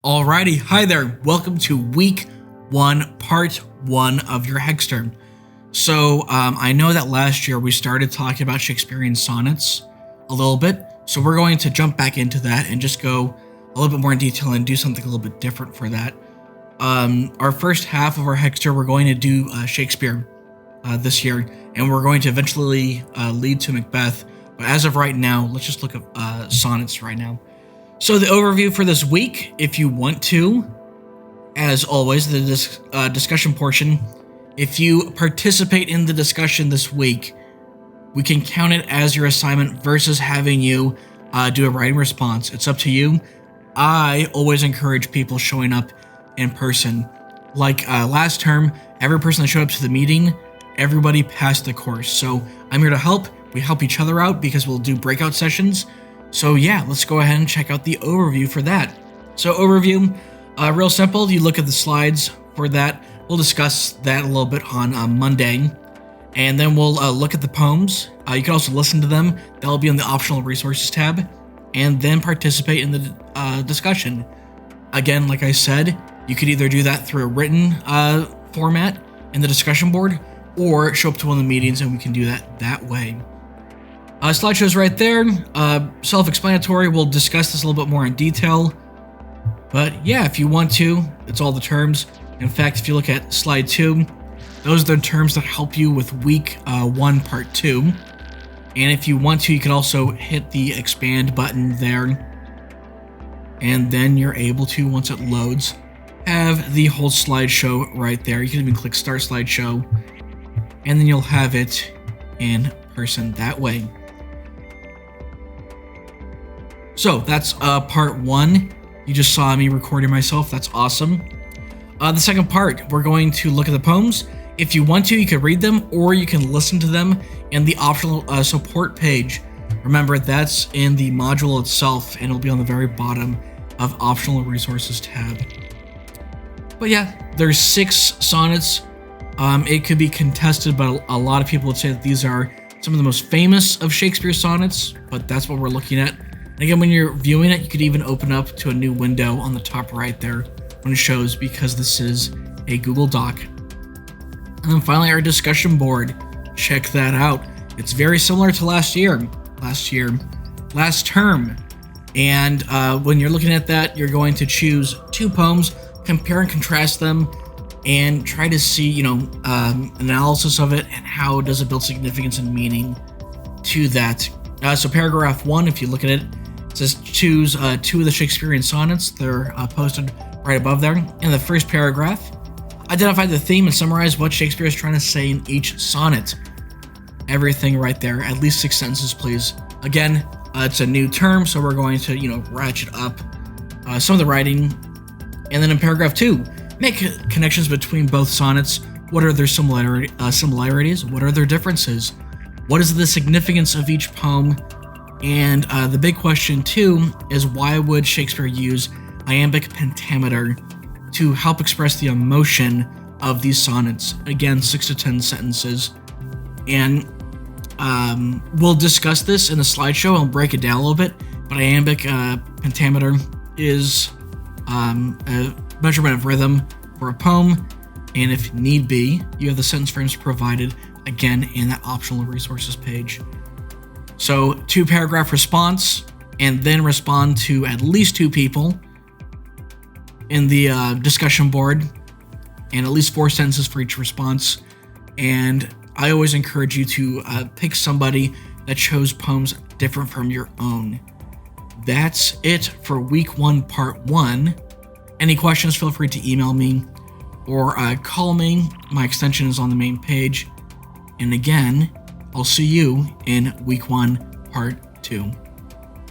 Alrighty, hi there. Welcome to week one, part one of your Hexter. So, I know that last year we started talking about Shakespearean sonnets a little bit, so we're going to jump back into that and just go a little bit more in detail and do something a little bit different for that. Our first half of our Hexter, we're going to do Shakespeare this year, and we're going to eventually lead to Macbeth. But as of right now, let's just look at sonnets right now. So the overview for this week, if you want to, as always, the discussion portion, if you participate in the discussion this week, we can count it as your assignment versus having you do a writing response. It's up to you. I always encourage people showing up in person. Like last term, every person that showed up to the meeting, everybody passed the course. So I'm here to help. We help each other out because we'll do breakout sessions. So yeah, let's go ahead and check out the overview for that. So overview, real simple. You look at the slides for that. We'll discuss that a little bit on Monday. And then we'll look at the poems. You can also listen to them. That'll be on the optional resources tab. And then participate in the discussion. Again, like I said, you could either do that through a written format in the discussion board, or show up to one of the meetings and we can do that way. Slideshow's right there. Self-explanatory. We'll discuss this a little bit more in detail. But yeah, if you want to, it's all the terms. In fact, if you look at slide 2, those are the terms that help you with week 1, part 2. And if you want to, you can also hit the expand button there. And then you're able to, once it loads, have the whole slideshow right there. You can even click start slideshow. And then you'll have it in person that way. So that's part 1. You just saw me recording myself. That's awesome. The second part, we're going to look at the poems. If you want to, you can read them or you can listen to them in the optional support page. Remember, that's in the module itself and it'll be on the very bottom of optional resources tab. But yeah, there's 6 sonnets. It could be contested, but a lot of people would say that these are some of the most famous of Shakespeare sonnets, but that's what we're looking at. And again, when you're viewing it, you could even open up to a new window on the top right there when it shows, because this is a Google Doc. And then finally, our discussion board. Check that out. It's very similar to last term. And when you're looking at that, you're going to choose 2 poems, compare and contrast them, and try to see, analysis of it and how does it build significance and meaning to that. So paragraph 1, if you look at it, it says choose 2 of the Shakespearean sonnets. They're posted right above there. In the first paragraph, identify the theme and summarize what Shakespeare is trying to say in each sonnet. Everything right there. At least 6 sentences, please. Again, it's a new term, so we're going to, ratchet up some of the writing. And then in paragraph 2, make connections between both sonnets. What are their similarities? What are their differences? What is the significance of each poem? And the big question, too, is why would Shakespeare use iambic pentameter to help express the emotion of these sonnets? Again, 6 to 10 sentences. And we'll discuss this in the slideshow. I'll break it down a little bit. But iambic pentameter is a measurement of rhythm for a poem. And if need be, you have the sentence frames provided, again, in that optional resources page. So 2-paragraph response, and then respond to at least 2 people in the discussion board, and at least 4 sentences for each response. And I always encourage you to pick somebody that chose poems different from your own. That's it for week 1, part 1. Any questions, feel free to email me or call me. My extension is on the main page. And again, I'll see you in week 1, part 2.